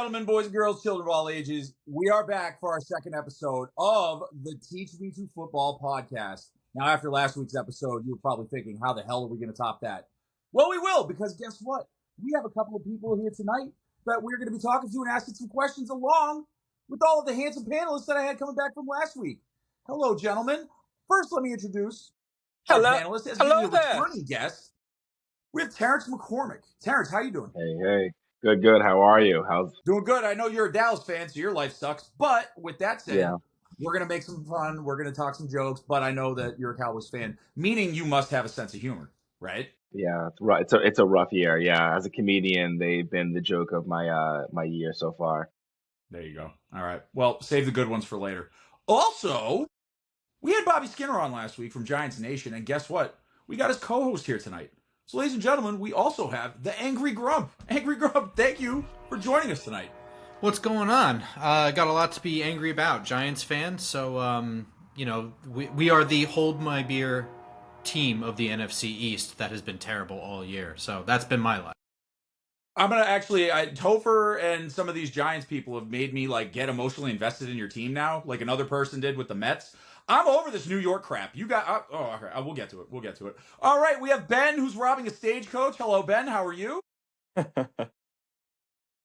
gentlemen, boys and girls, children of all ages, we are back for our second episode of the Teach Me to Football podcast. Now, after last week's episode, you were probably thinking, how the hell are we going to top that? Well, we will, because guess what? We have a couple of people here tonight that we're going to be talking to and asking some questions along with all of the handsome panelists that I had coming back from last week. Hello, gentlemen. First, let me introduce our panelists as a returning guest. We have Terrence McCormick. Terrence, how you doing? Hey. Good. How are you? Doing good. I know you're a Dallas fan, so your life sucks. But with that said, we're going to make some fun. We're going to talk some jokes. But I know that you're a Cowboys fan, meaning you must have a sense of humor, right? Yeah, it's right. It's a rough year. Yeah, as a comedian, they've been the joke of my year so far. There you go. All right. Well, save the good ones for later. Also, we had Bobby Skinner on last week from Giants Nation, and guess what? We got his co-host here tonight. So, ladies and gentlemen, we also have the Angry Grump. Angry Grump, thank you for joining us tonight. What's going on? Got a lot to be angry about. Giants fan, so we are the hold my beer team of the NFC East that has been terrible all year. So that's been my life. I'm gonna actually, Topher and some of these Giants people have made me get emotionally invested in your team now, like another person did with the Mets. I'm over this New York crap. You got, okay, we'll get to it. All right, we have Ben, who's robbing a stagecoach. Hello, Ben. How are you?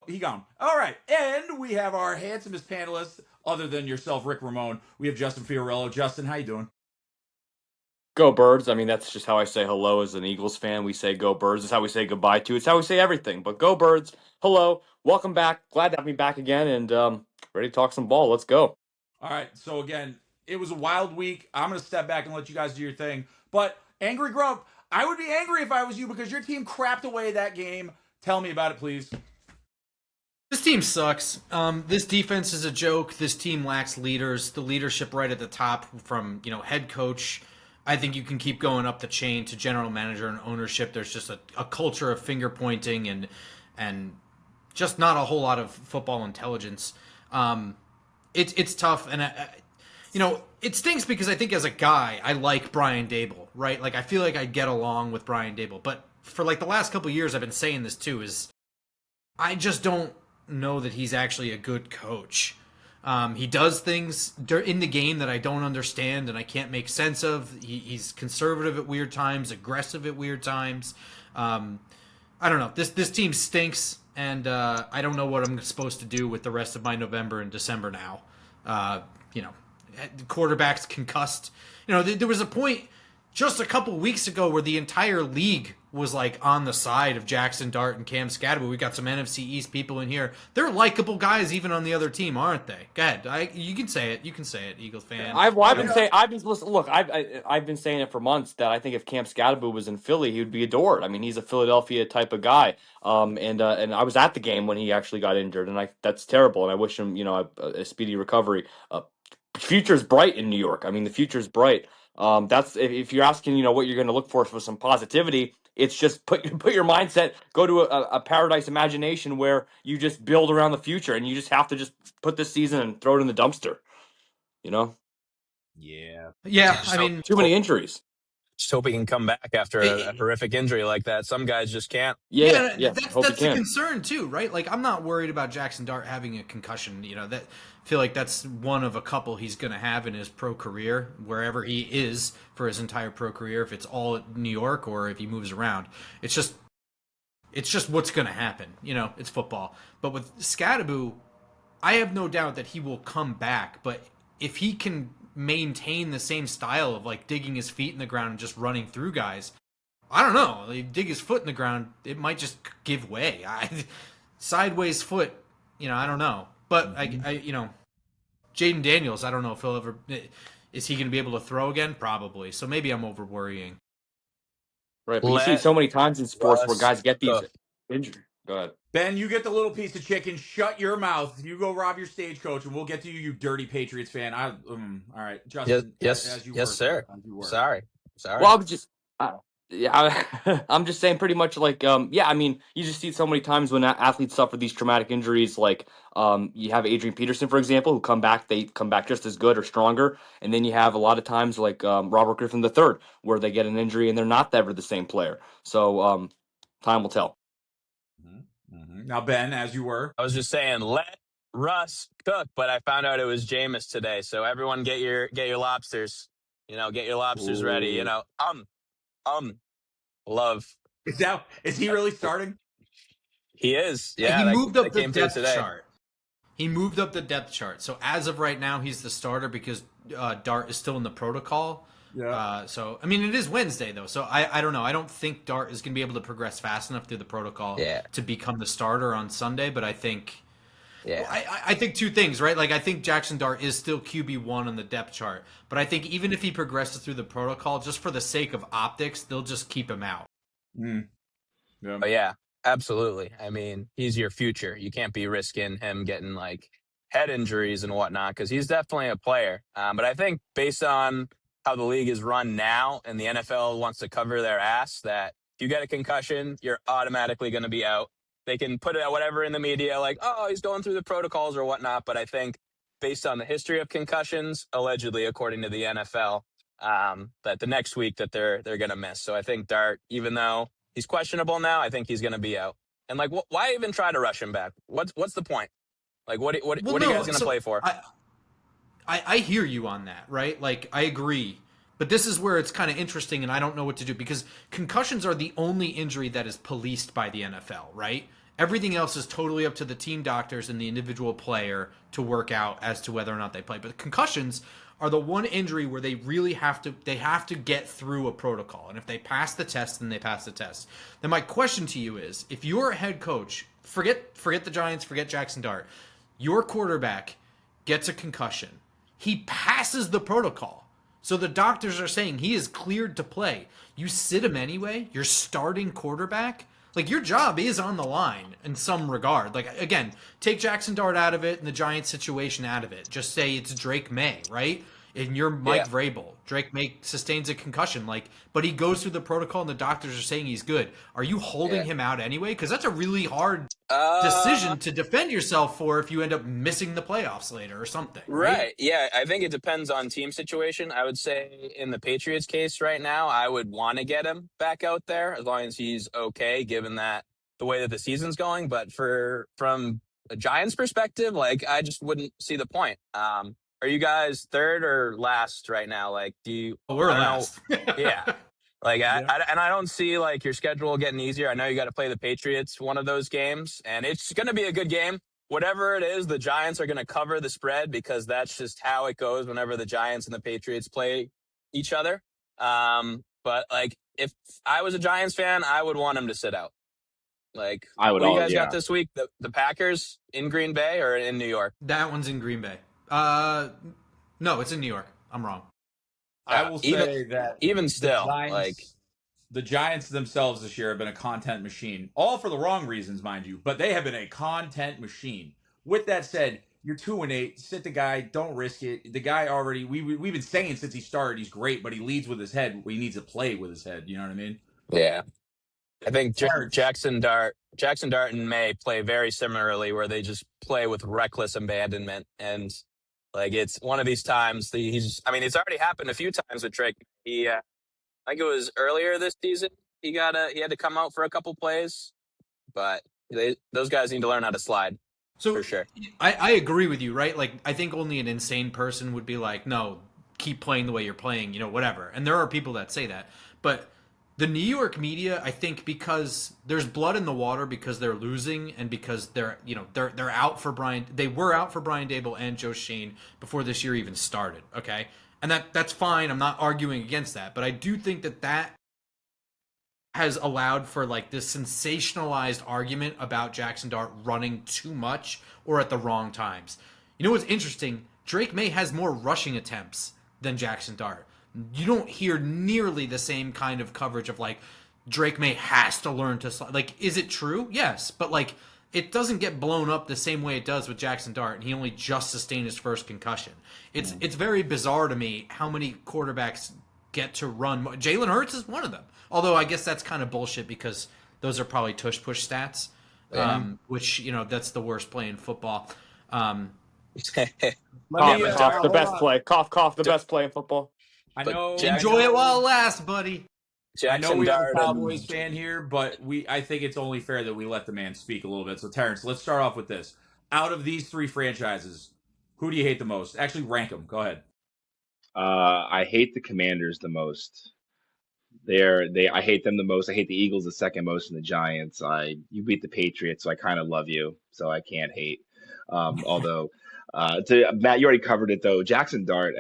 He gone. All right, and we have our handsomest panelist, other than yourself, Rick Ramone. We have Justin Fiorello. Justin, how you doing? Go Birds. I mean, that's just how I say hello as an Eagles fan. We say go Birds. It's how we say goodbye to. It's how we say everything. But go Birds. Hello. Welcome back. Glad to have me back again and ready to talk some ball. Let's go. All right. So, again, it was a wild week. I'm going to step back and let you guys do your thing. But, Angry Grump, I would be angry if I was you because your team crapped away that game. Tell me about it, please. This team sucks. This defense is a joke. This team lacks leaders. The leadership right at the top from, head coach. I think you can keep going up the chain to general manager and ownership. There's just a culture of finger pointing and just not a whole lot of football intelligence. It's tough, and it stinks because I think as a guy I like Brian Daboll, right? Like I feel like I get along with Brian Daboll, but for the last couple of years I've been saying this too is I just don't know that he's actually a good coach. He does things in the game that I don't understand and I can't make sense of. He's conservative at weird times, aggressive at weird times. I don't know. This team stinks, and I don't know what I'm supposed to do with the rest of my November and December now. Quarterback's concussed. There was a point just a couple weeks ago where the entire league was on the side of Jackson Dart and Cam Scadaboo. We got some NFC East people in here. They're likable guys even on the other team, aren't they? Go ahead. You can say it. You can say it, Eagles fan. I've been saying it for months that I think if Cam Scadaboo was in Philly, he would be adored. I mean, he's a Philadelphia type of guy. And I was at the game when he actually got injured, and that's terrible. And I wish him, a speedy recovery. Future's bright in New York. I mean, the future's bright. That's if you're asking, what you're going to look for some positivity. It's just put your mindset, go to a paradise imagination where you just build around the future, and you just have to just put this season and throw it in the dumpster. Yeah. I mean, too many injuries. Just hope he can come back after a horrific injury like that. Some guys just can't. Yeah. That's the concern too, right? I'm not worried about Jackson Dart having a concussion. I feel like that's one of a couple he's going to have in his pro career, wherever he is for his entire pro career. If it's all at New York or if he moves around, it's just what's going to happen. It's football. But with Scadaboo, I have no doubt that he will come back. But if he can maintain the same style of digging his feet in the ground and just running through guys, I don't know. Dig his foot in the ground, it might just give way. Sideways foot, I don't know. But Jaden Daniels, I don't know if he'll ever. Is he going to be able to throw again? Probably. So maybe I'm over worrying. Right, but you see so many times in sports where guys get these injuries. Go ahead. Ben, you get the little piece of chicken. Shut your mouth. You go rob your stagecoach, and we'll get to you, you dirty Patriots fan. All right, Justin. Yes, sir. Sorry. Well, I'm just, I'm just saying pretty much I mean, you just see so many times when athletes suffer these traumatic injuries. You have Adrian Peterson, for example, they come back just as good or stronger. And then you have a lot of times Robert Griffin III, where they get an injury and they're not ever the same player. So time will tell. Now, Ben, as you were. I was just saying, let Russ cook, but I found out it was Jameis today. So everyone get your lobsters. Get your lobsters ready. Love. Is he really starting? He is. He Yeah, moved that up the came through depth today. chart. He moved up the depth chart. So as of right now, he's the starter because Dart is still in the protocol. Yeah. So, I mean, it is Wednesday, though. So I don't know. I don't think Dart is going to be able to progress fast enough through the protocol to become the starter on Sunday. But I think I think two things, right? Like, I think Jackson Dart is still QB1 on the depth chart. But I think even if he progresses through the protocol, just for the sake of optics, they'll just keep him out. Yeah. But yeah, absolutely. I mean, he's your future. You can't be risking him getting like head injuries and whatnot because he's definitely a player. But I think based on how the league is run now and the NFL wants to cover their ass, that if you get a concussion, you're automatically going to be out. They can put it out whatever in the media, like, oh, he's going through the protocols or whatnot. But I think based on the history of concussions, allegedly, according to the NFL, that the next week that they're going to miss. So I think Dart, even though he's questionable now, I think he's going to be out. And like, why even try to rush him back? What's the point? Like, what are you guys going to play for? I hear you on that, right? Like, I agree. But this is where it's kind of interesting, and I don't know what to do because concussions are the only injury that is policed by the NFL, right? Everything else is totally up to the team doctors and the individual player to work out as to whether or not they play. But concussions are the one injury where they really have to get through a protocol. And if they pass the test, then they pass the test. Then my question to you is, if you're a head coach, forget the Giants, forget Jackson Dart, your quarterback gets a concussion. He passes the protocol. So the doctors are saying he is cleared to play. You sit him anyway, your starting quarterback. Like, your job is on the line in some regard. Like, again, take Jackson Dart out of it and the Giants situation out of it. Just say it's Drake May, right? And you're Mike Vrabel. Drake May sustains a concussion, but he goes through the protocol and the doctors are saying he's good. Are you holding him out anyway? Because that's a really hard decision to defend yourself for if you end up missing the playoffs later or something. Right. Yeah, I think it depends on team situation. I would say in the Patriots case right now, I would want to get him back out there as long as he's okay, given that the way that the season's going. But from a Giants perspective, I just wouldn't see the point. Are you guys third or last right now? Like, We're last. Yeah. I don't see your schedule getting easier. I know you got to play the Patriots one of those games, and it's going to be a good game. Whatever it is, the Giants are going to cover the spread because that's just how it goes whenever the Giants and the Patriots play each other. But if I was a Giants fan, I would want him to sit out. I would. What do you guys got this week? The Packers in Green Bay or in New York? That one's in Green Bay. No, it's in New York. I'm wrong. I will say that even still, the Giants themselves this year have been a content machine, all for the wrong reasons, mind you, but they have been a content machine. With that said, you're 2-8. Sit the guy. Don't risk it. The guy already. We've been saying since he started he's great, but he leads with his head. He needs to play with his head. You know what I mean? Yeah. I think Jackson Dart and May play very similarly, where they just play with reckless abandonment, and it's one of these times. It's already happened a few times with Drake. I think it was earlier this season. He had to come out for a couple plays, but those guys need to learn how to slide. So for sure, I agree with you, right? I think only an insane person would be like, no, keep playing the way you're playing, whatever. And there are people that say that, but the New York media, I think, because there's blood in the water because they're losing and because they're out for Brian. They were out for Brian Dable and Joe Shane before this year even started. Okay, and that's fine. I'm not arguing against that, but I do think that has allowed for this sensationalized argument about Jackson Dart running too much or at the wrong times. You know what's interesting? Drake May has more rushing attempts than Jackson Dart. You don't hear nearly the same kind of coverage of Drake May has to learn to slide. Is it true? Yes, but it doesn't get blown up the same way it does with Jackson Dart, and he only just sustained his first concussion. It's very bizarre to me how many quarterbacks get to run. Jalen Hurts is one of them. Although I guess that's kind of bullshit because those are probably tush-push stats, which, that's the worst play in football. Cough, the best play. Cough, the best play in football. I know. Enjoy it while it lasts, buddy. I know Jackson we have a Dart Cowboys and fan here, but I think it's only fair that we let the man speak a little bit. So, Terrence, let's start off with this. Out of these three franchises, who do you hate the most? Actually, rank them. Go ahead. I hate the Commanders the most. I hate them the most. I hate the Eagles the second most, and the Giants. You beat the Patriots, so I kind of love you, so I can't hate. Although, to Matt, you already covered it though. Jackson Dart,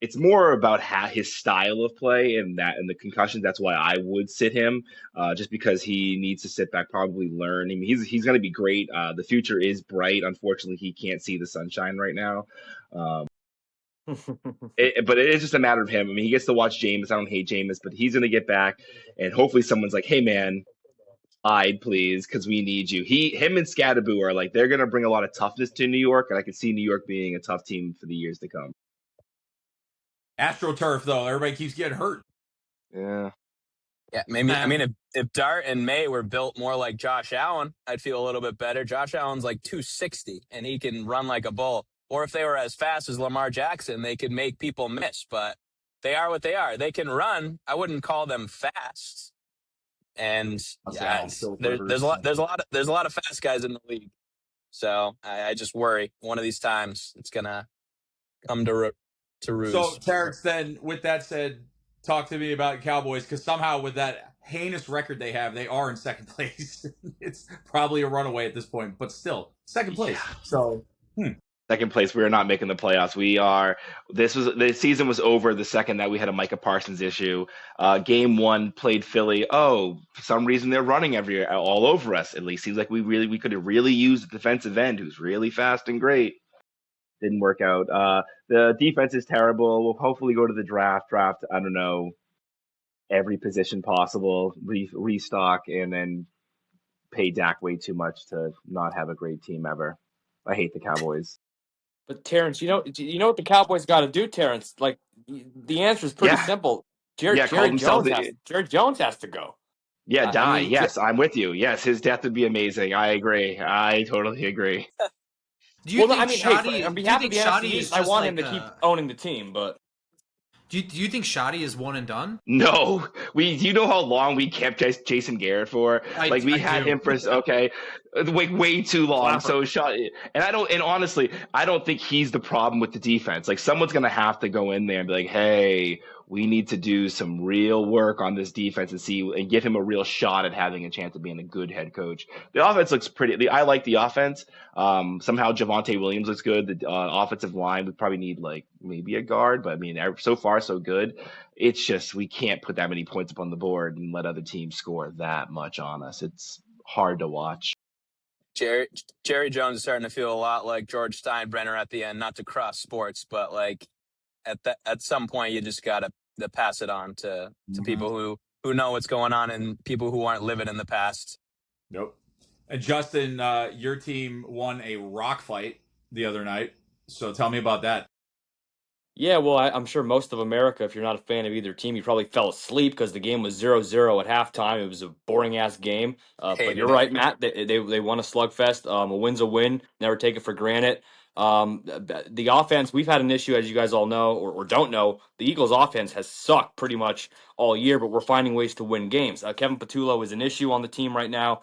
it's more about his style of play and the concussions. That's why I would sit him, just because he needs to sit back, probably learn. I mean, he's going to be great. The future is bright. Unfortunately, he can't see the sunshine right now. But it is just a matter of him. I mean, he gets to watch Jameis. I don't hate Jameis, but he's going to get back, and hopefully someone's like, "Hey, man, hide, please, because we need you." Him and Scadaboo are like they're going to bring a lot of toughness to New York, and I can see New York being a tough team for the years to come. AstroTurf, though, everybody keeps getting hurt. Yeah. yeah, maybe. I mean, if Dart and May were built more like Josh Allen, I'd feel a little bit better. Josh Allen's like 260, and he can run like a bull. Or if they were as fast as Lamar Jackson, they could make people miss. But they are what they are. They can run. I wouldn't call them fast. And yeah, there's a lot of fast guys in the league. So I just worry one of these times it's gonna come to ruse. So, Terrence, then, with that said, talk to me about Cowboys, because somehow with that heinous record they have, they are in second place. It's probably a runaway at this point, but still, second place. Yeah. So, Second place, we are not making the playoffs. The season was over the second that we had a Micah Parsons issue. Game one played Philly. Oh, for some reason they're running all over us. At least seems like we could have really used the defensive end who's really fast and great. Didn't work out. The defense is terrible. We'll hopefully go to the draft. I don't know, every position possible, restock, and then pay Dak way too much to not have a great team ever. I hate the Cowboys. But Terrence, you know what the Cowboys got to do, Terrence? Like the answer is pretty simple. Jerry Jones has to go. Yeah, die. I mean, yes, I'm with you. Yes, his death would be amazing. I agree. I totally agree. Do you think hey, on behalf of the NFC East, I want him to keep owning the team, but do you think Shoddy is one and done? No, you know how long we kept Jason Garrett for? We had him for way too long. So and honestly, I don't think he's the problem with the defense. Like someone's gonna have to go in there and be like, hey, we need to do some real work on this defense and give him a real shot at having a chance of being a good head coach. The offense looks pretty. I like the offense. Somehow Javonte Williams looks good. The offensive line, we probably need maybe a guard, but I mean, so far so good. It's just we can't put that many points up on the board and let other teams score that much on us. It's hard to watch. Jerry Jones is starting to feel a lot like George Steinbrenner at the end. Not to cross sports, but at some point you just gotta pass it on to people who know what's going on and people who aren't living in the past. Nope. And Justin, your team won a rock fight the other night. So tell me about that. yeah, well, I'm sure most of America, if you're not a fan of either team, you probably fell asleep because the game was 0-0 at halftime. It was a boring-ass game. But you're right, Matt. They won a slugfest. A win's a win. Never take it for granted. The offense, we've had an issue, as you guys all know, or don't know. The Eagles' offense has sucked pretty much all year, but we're finding ways to win games. Kevin Patullo is an issue on the team right now.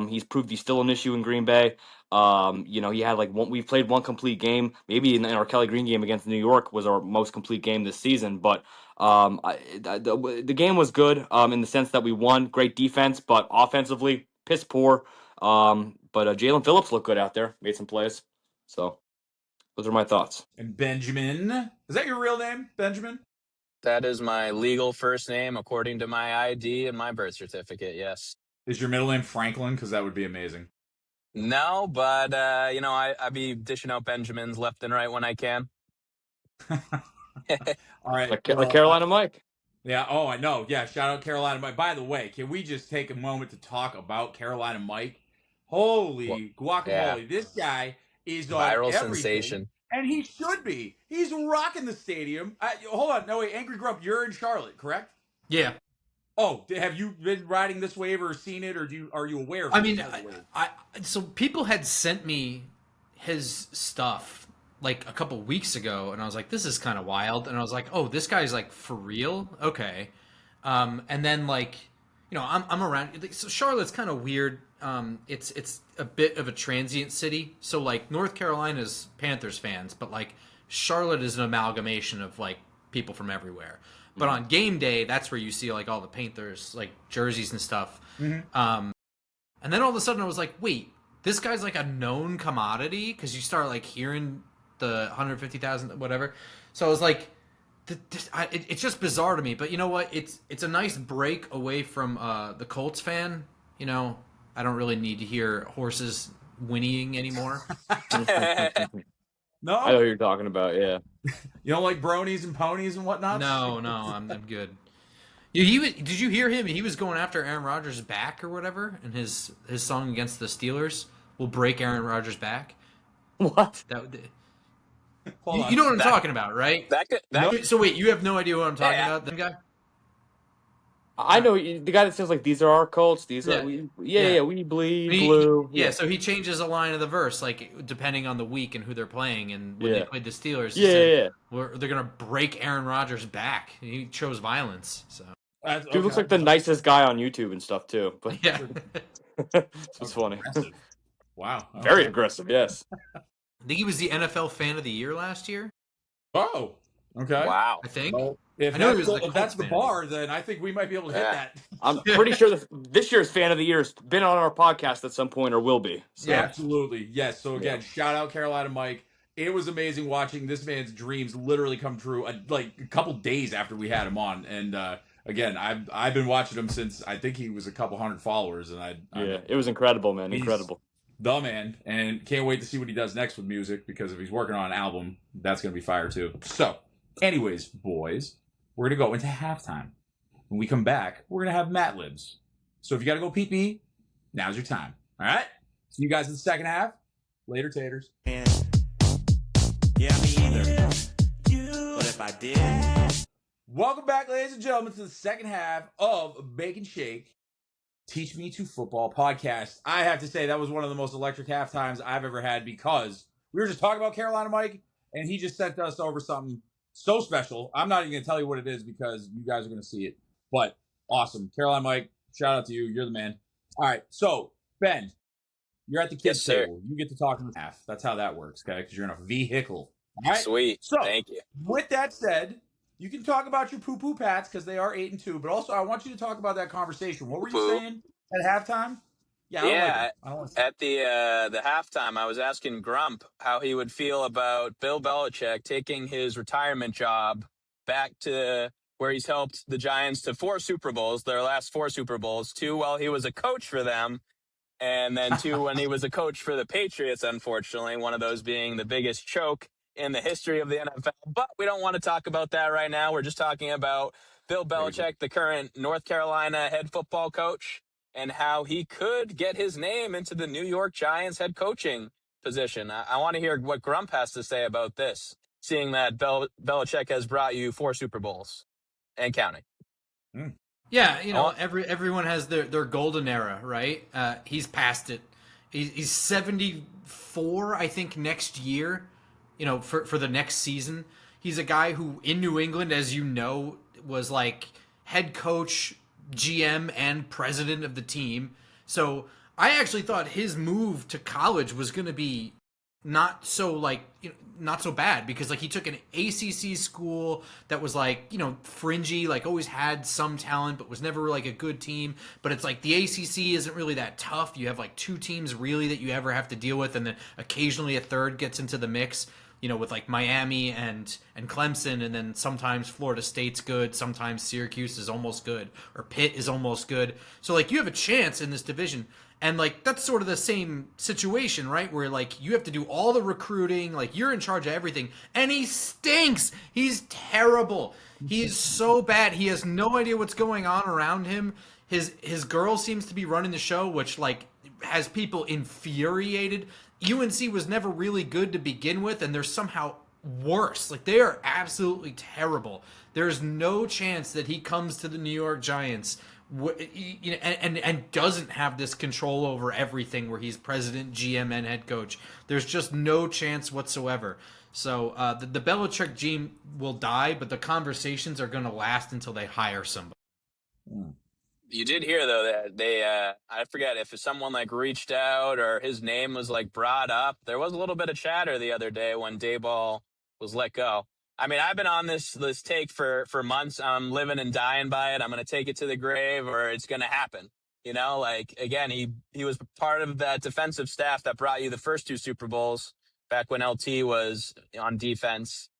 He's proved he's still an issue in Green Bay. He had we've played one complete game. Maybe in our Kelly Green game against New York was our most complete game this season. But the game was good in the sense that we won. Great defense, but offensively, piss poor. But Jalen Phillips looked good out there, made some plays. So those are my thoughts. And Benjamin, is that your real name, Benjamin? That is my legal first name according to my ID and my birth certificate. Yes. Is your middle name Franklin? Because that would be amazing. No, but I be dishing out Benjamins left and right when I can. All right, like Carolina Mike. Yeah. Oh, I know. Yeah. Shout out Carolina Mike. By the way, can we just take a moment to talk about Carolina Mike? Holy guacamole! Yeah. This guy is on viral everything, sensation, and he should be. He's rocking the stadium. Hold on. No, wait. Angry Grump, you're in Charlotte, correct? Yeah. Oh, have you been riding this wave or seen it, or are you aware of it? I mean, so people had sent me his stuff like a couple weeks ago, and I was like, this is kind of wild. And I was like, oh, this guy's like for real? Okay. And then like, I'm around. So Charlotte's kind of weird. It's a bit of a transient city. So like North Carolina's Panthers fans, but like Charlotte is an amalgamation of like people from everywhere. But on game day, that's where you see like all the Panthers like jerseys and stuff. And then all of a sudden I was like, wait, this guy's like a known commodity, because you start like hearing the 150,000 whatever. So I was like, it's just bizarre to me. But you know what? It's a nice break away from the Colts fan. I don't really need to hear horses whinnying anymore. No, I know what you're talking about. Yeah. You don't like bronies and ponies and whatnot? No, I'm good. Did you hear him? He was going after Aaron Rodgers' back or whatever, and his song against the Steelers will break Aaron Rodgers' back. What? You know what I'm talking about, right? So wait, you have no idea what I'm talking about, then, guy? I know the guy that says like, these are our Colts. These are we bleed blue. Yeah, so he changes a line of the verse like depending on the week and who they're playing. And when they played the Steelers, they're gonna break Aaron Rodgers' back. He chose violence. So dude looks like the nicest guy on YouTube and stuff too. But yeah, it's funny. Aggressive. Wow, Very aggressive. Yes. I think he was the NFL Fan of the Year last year. Oh, okay. Wow. I think. Well, if that's the bar, then I think we might be able to hit that. I'm pretty sure this year's Fan of the Year has been on our podcast at some point or will be. So. Yeah, absolutely. Yes. So again, shout out Carolina Mike. It was amazing watching this man's dreams literally come true like a couple days after we had him on. And again, I've been watching him since I think he was a couple hundred followers. And it was incredible, man. Incredible. The man, and can't wait to see what he does next with music, because if he's working on an album, that's going to be fire too. So, anyways, boys, we're going to go into halftime. When we come back, we're going to have Matt Libs. So if you got to go pee-pee, now's your time. All right? See you guys in the second half. Later, taters. Yeah, me either. But if I did... Welcome back, ladies and gentlemen, to the second half of Bake and Shake, Teach Me to Football podcast. I have to say that was one of the most electric half times I've ever had, because we were just talking about Carolina Mike, and he just sent us over something so special. I'm not even going to tell you what it is, because you guys are going to see it. But awesome. Carolina Mike, shout out to you. You're the man. All right. So, Ben, you're at the kids' table. You get to talk in the half. That's how that works, okay? Because you're in a vehicle. All right? Sweet. So, thank you. With that said, you can talk about your poo-poo pats, because they are 8-2. But also, I want you to talk about that conversation. What were you saying at halftime? At the halftime, I was asking Grump how he would feel about Bill Belichick taking his retirement job back to where he's helped the Giants to 4 Super Bowls, their last 4 Super Bowls, 2 while he was a coach for them, and then 2 when he was a coach for the Patriots, unfortunately, one of those being the biggest choke in the history of the NFL. But we don't want to talk about that right now. We're just talking about Bill Belichick, the current North Carolina head football coach, and how he could get his name into the New York Giants head coaching position. I want to hear what Grump has to say about this, seeing that Belichick has brought you 4 Super Bowls and counting. Yeah, everyone has their golden era, right? He's past it. He's 74, I think, next year, for the next season. He's a guy who, in New England, as you know, was like head coach, GM, and president of the team. So I actually thought his move to college was going to be not so bad, because like he took an ACC school that was like, fringy, like always had some talent, but was never like a good team. But it's like the ACC isn't really that tough. You have like 2 teams really that you ever have to deal with, and then occasionally a third gets into the mix, with like Miami and Clemson, and then sometimes Florida State's good, sometimes Syracuse is almost good, or Pitt is almost good. So like you have a chance in this division. And like that's sort of the same situation, right? Where like you have to do all the recruiting, like you're in charge of everything, and he stinks. He's terrible. He's so bad. He has no idea what's going on around him. His girl seems to be running the show, which like has people infuriated. UNC was never really good to begin with, and they're somehow worse. Like they are absolutely terrible. There's no chance that he comes to the New York Giants and doesn't have this control over everything, where he's president, GM, and head coach. There's just no chance whatsoever. So the Belichick gene will die, but the conversations are going to last until they hire somebody. You did hear though that they I forget if someone like reached out or his name was like brought up. There was a little bit of chatter the other day when Dayball was let go. I mean, I've been on this take for months. I'm living and dying by it. I'm going to take it to the grave, or it's going to happen. You know, like again, he was part of that defensive staff that brought you the first two Super Bowls back when LT was on defense.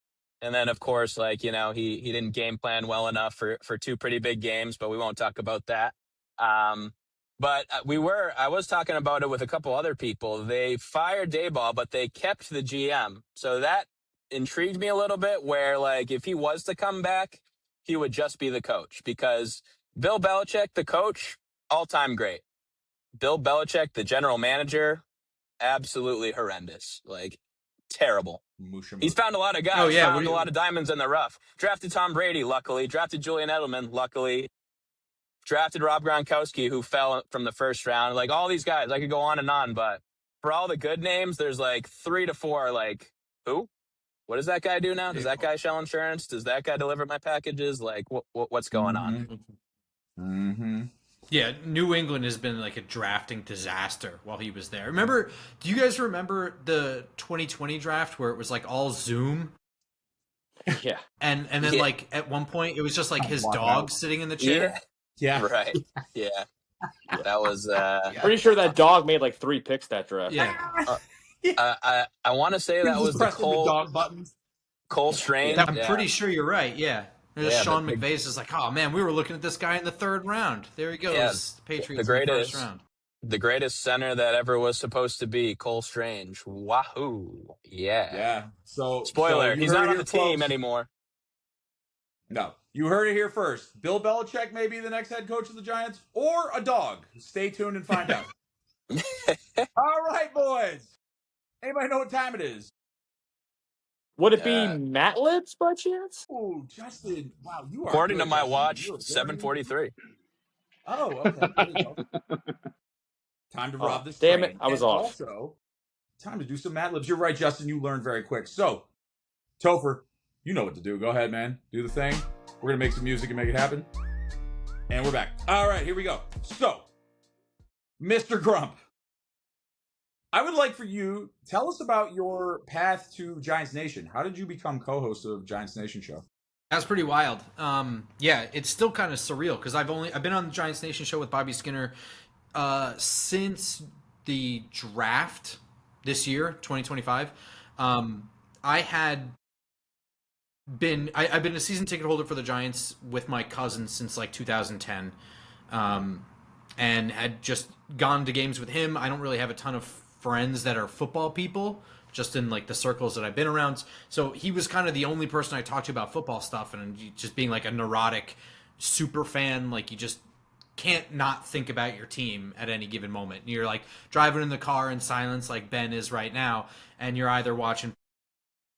And then, of course, like, you know, he didn't game plan well enough for two pretty big games, but we won't talk about that. But I was talking about it with a couple other people. They fired Dayball, but they kept the GM. So that intrigued me a little bit, where like if he was to come back, he would just be the coach, because Bill Belichick, the coach, all-time great. Bill Belichick, the general manager, absolutely horrendous. Like terrible. He's found a lot of guys. Oh, yeah. Found a lot of diamonds in the rough. Drafted Tom Brady, luckily. Drafted Julian Edelman, luckily. Drafted Rob Gronkowski, who fell from the first round. Like all these guys, I could go on and on. But for all the good names, there's like 3 to 4. Like who? What does that guy do now? Does that guy sell insurance? Does that guy deliver my packages? Like what's going on? Mm-hmm. Yeah, New England has been like a drafting disaster while he was there. Remember, do you guys remember the 2020 draft where it was like all Zoom? Yeah. And then like at one point it was just like his dog sitting in the chair. Yeah. Right. Yeah. That was Pretty sure that dog made like 3 picks that draft. Yeah. I want to say that was the dog buttons. Cole Strange. I'm pretty sure you're right. Yeah. Sean McVay's is like, oh man, we were looking at this guy in the 3rd round. There he goes. Yeah, the Patriots in the 1st round. The greatest center that ever was supposed to be, Cole Strange. Wahoo. Yeah. Yeah. So spoiler, he's not on the team folks. anymore. No. You heard it here first. Bill Belichick may be the next head coach of the Giants, or a dog. Stay tuned and find out. All right, boys. Anybody know what time it is? Would it be Matt Libs by chance? Oh, Justin. Wow, you are according good, to my Justin. watch, 7:43. Oh, okay. There you go. Time to rob this damn train. It, I was off. Also, time to do some Mad Libs. You're right, Justin. You learned very quick. So, Topher, you know what to do. Go ahead, man. Do the thing. We're going to make some music and make it happen. And we're back. All right, here we go. So, Mr. Grump, I would like for you, tell us about your path to Giants Nation. How did you become co-host of Giants Nation show? That's pretty wild. Yeah, it's still kind of surreal because I've been on the Giants Nation show with Bobby Skinner since the draft this year, 2025. I've been a season ticket holder for the Giants with my cousin since like 2010, and had just gone to games with him. I don't really have a ton of friends that are football people, just in like the circles that I've been around. So he was kind of the only person I talked to about football stuff, and just being like a neurotic super fan, like you just can't not think about your team at any given moment. You're like driving in the car in silence like Ben is right now, and you're either watching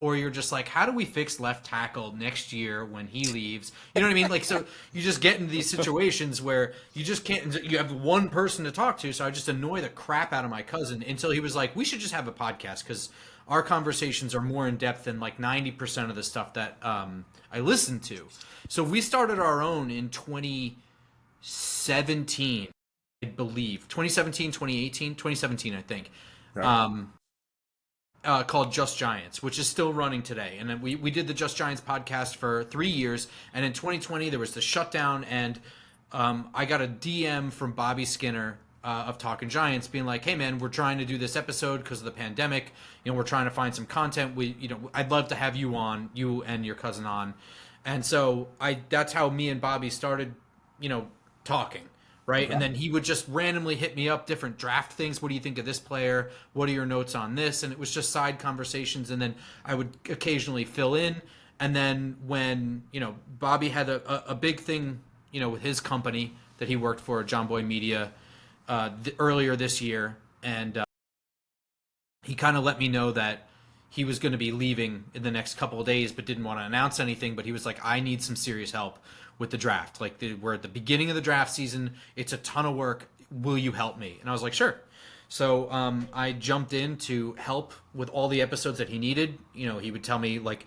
or you're just like, how do we fix left tackle next year when he leaves? You know what I mean? Like, so you just get into these situations where you just can't, you have one person to talk to. So I just annoy the crap out of my cousin until he was like, we should just have a podcast because our conversations are more in depth than like 90% of the stuff that I listen to. So we started our own in 2017, I believe. 2017, 2018, 2017, I think. Right. Called Just Giants, which is still running today. And then we did the Just Giants podcast for 3 years. And in 2020, there was the shutdown. And I got a DM from Bobby Skinner of Talking Giants being like, hey, man, we're trying to do this episode because of the pandemic. You know, we're trying to find some content. I'd love to have you on, you and your cousin on. And so that's how me and Bobby started, talking. Right. Okay. And then he would just randomly hit me up, different draft things. What do you think of this player? What are your notes on this? And it was just side conversations. And then I would occasionally fill in. And then when, Bobby had a big thing, with his company that he worked for, John Boy Media, earlier this year. And he kind of let me know that he was going to be leaving in the next couple of days, but didn't want to announce anything. But he was like, I need some serious help with the draft. Like we're at the beginning of the draft season. It's a ton of work. Will you help me? And I was like, sure. So I jumped in to help with all the episodes that he needed. He would tell me like,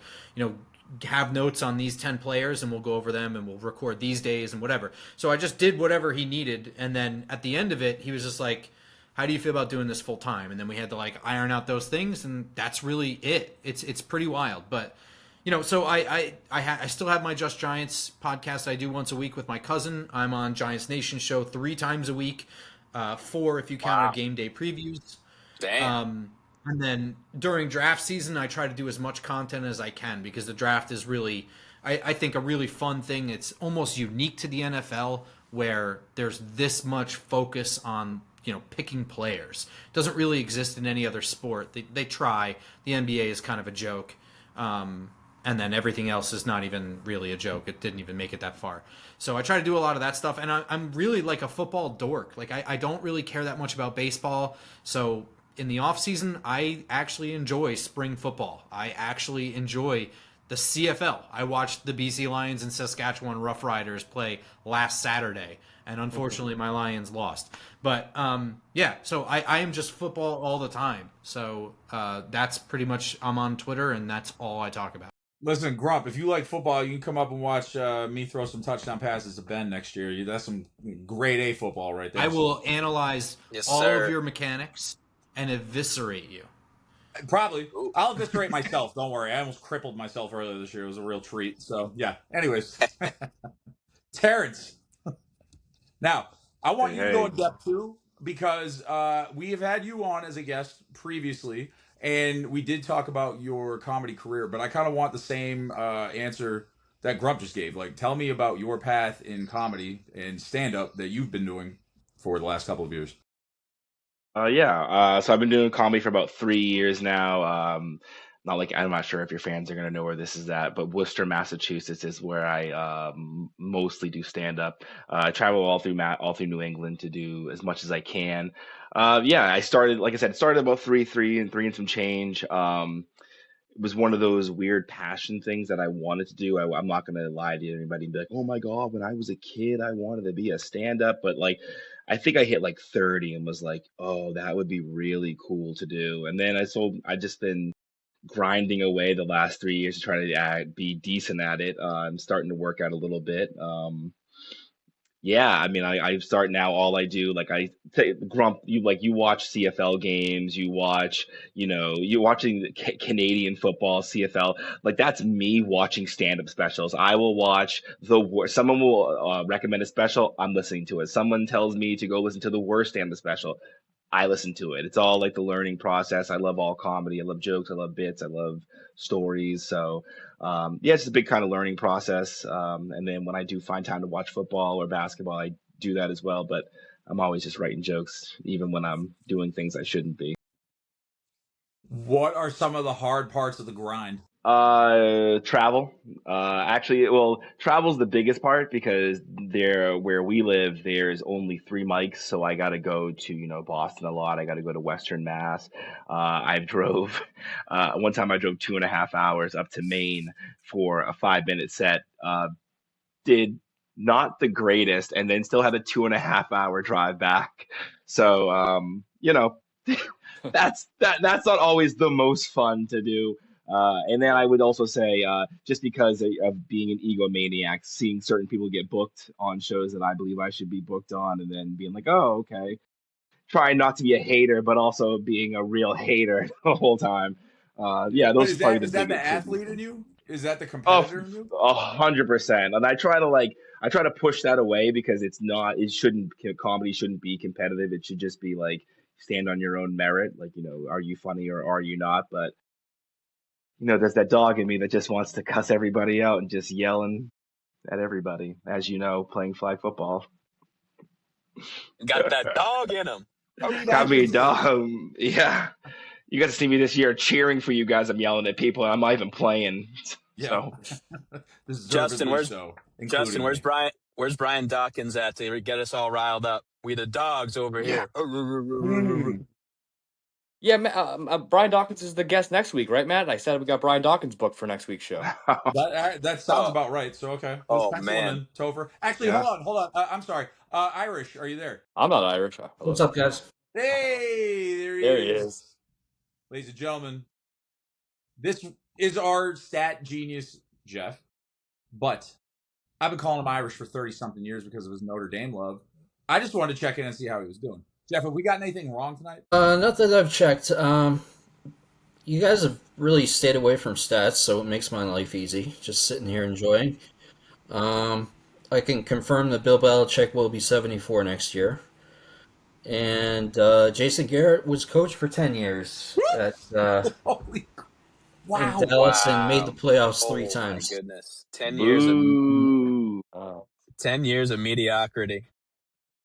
have notes on these 10 players and we'll go over them and we'll record these days and whatever. So I just did whatever he needed. And then at the end of it, he was just like, how do you feel about doing this full time? And then we had to like iron out those things. And that's really it. It's pretty wild. But, so I still have my Just Giants podcast I do once a week with my cousin. I'm on Giants Nation show 3 times a week, 4 if you count our game day previews. Damn. And then during draft season, I try to do as much content as I can because the draft is really, I think, a really fun thing. It's almost unique to the NFL where there's this much focus on, picking players. It doesn't really exist in any other sport. They try. The NBA is kind of a joke. And then everything else is not even really a joke. It didn't even make it that far. So I try to do a lot of that stuff. And I'm really like a football dork. Like I don't really care that much about baseball. So in the off season, I actually enjoy spring football. I actually enjoy the CFL. I watched the BC Lions and Saskatchewan Roughriders play last Saturday, and unfortunately my Lions lost. But so I am just football all the time. So that's pretty much, I'm on Twitter, and that's all I talk about. Listen, Grump, if you like football, you can come up and watch me throw some touchdown passes to Ben next year. That's some grade A football right there. I will analyze all sir. of your mechanics and eviscerate you. Probably. I'll eviscerate myself. Don't worry. I almost crippled myself earlier this year. It was a real treat. So, yeah. Anyways. Terrence. Now, I want you to go in depth too because we have had you on as a guest previously, and we did talk about your comedy career, but I kind of want the same answer that Grump just gave. Like, tell me about your path in comedy and stand-up that you've been doing for the last couple of years. So I've been doing comedy for about 3 years now. Not like, I'm not sure if your fans are gonna know where this is at, but Worcester, Massachusetts is where I mostly do stand up. I travel all through New England to do as much as I can. I started, like I said, about three and some change. It was one of those weird passion things that I wanted to do. I'm not going to lie to anybody and be like, oh my God, when I was a kid, I wanted to be a stand up. But like, I think I hit like 30 and was like, oh, that would be really cool to do. And then I just been grinding away the last 3 years to try to be decent at it. I'm starting to work out a little bit. I mean, I start now. All I do, like Grump, you watch CFL games, you watch, you're watching Canadian football, CFL. Like that's me watching stand-up specials. I will watch someone will recommend a special. I'm listening to it. Someone tells me to go listen to the worst stand-up special. I listen to it. It's all like the learning process. I love all comedy. I love jokes. I love bits. I love stories. So, it's a big kind of learning process. And then when I do find time to watch football or basketball, I do that as well. But I'm always just writing jokes, even when I'm doing things I shouldn't be. What are some of the hard parts of the grind? Travel. Travel's the biggest part because where we live, there's only 3 mics. So I got to go to, Boston a lot. I got to go to Western Mass. One time I drove 2.5 hours up to Maine for a 5-minute set. Did not the greatest and then still had a 2.5 hour drive back. So, that's not always the most fun to do. And then I would also say, just because of being an egomaniac, seeing certain people get booked on shows that I believe I should be booked on, and then being like, oh, okay. Trying not to be a hater, but also being a real hater the whole time. Those are probably the biggest. Is that the athlete in you? Is that the competitor in you? 100%. And I try to push that away because comedy shouldn't be competitive. It should just be like, stand on your own merit. Like, are you funny or are you not? But there's that dog in me that just wants to cuss everybody out and just yelling at everybody, as you know, playing flag football. Got that dog in him. Got me a dog. Yeah. You got to see me this year cheering for you guys. I'm yelling at people and I'm not even playing. Yeah. So. Justin, where's Brian? Where's Brian Dawkins at to get us all riled up? We the dogs over here. Yeah, Brian Dawkins is the guest next week, right, Matt? I said we got Brian Dawkins booked for next week's show. That sounds about right. So, okay. Let's man. Topher. Actually, hold on. I'm sorry. Irish, are you there? I'm not Irish. What's up, guys? Hey, there There he is. is. Ladies and gentlemen, this is our stat genius, Jeff. But I've been calling him Irish for 30-something years because of his Notre Dame love. I just wanted to check in and see how he was doing. Jeff, have we gotten anything wrong tonight? Not that I've checked. You guys have really stayed away from stats, so it makes my life easy. Just sitting here enjoying. I can confirm that Bill Belichick will be 74 next year. And Jason Garrett was coach for 10 years at Holy in Dallas and made the playoffs 3 times. My goodness, 10 years of mediocrity.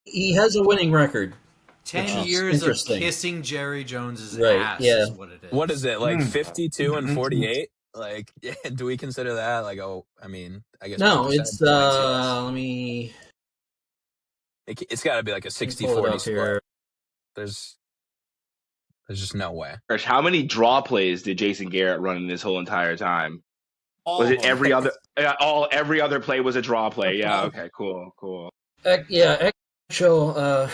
He has a winning record. 10 years of kissing Jerry Jones's ass is what it is. What is it, like 52 and 48? Like, do we consider that like? Oh, I mean, I guess no. It's let me. It's got to be like a 60-40 split. There's just no way. How many draw plays did Jason Garrett run in this whole entire time? Was it every other? Every other play was a draw play. Yeah. Okay. Cool. Actual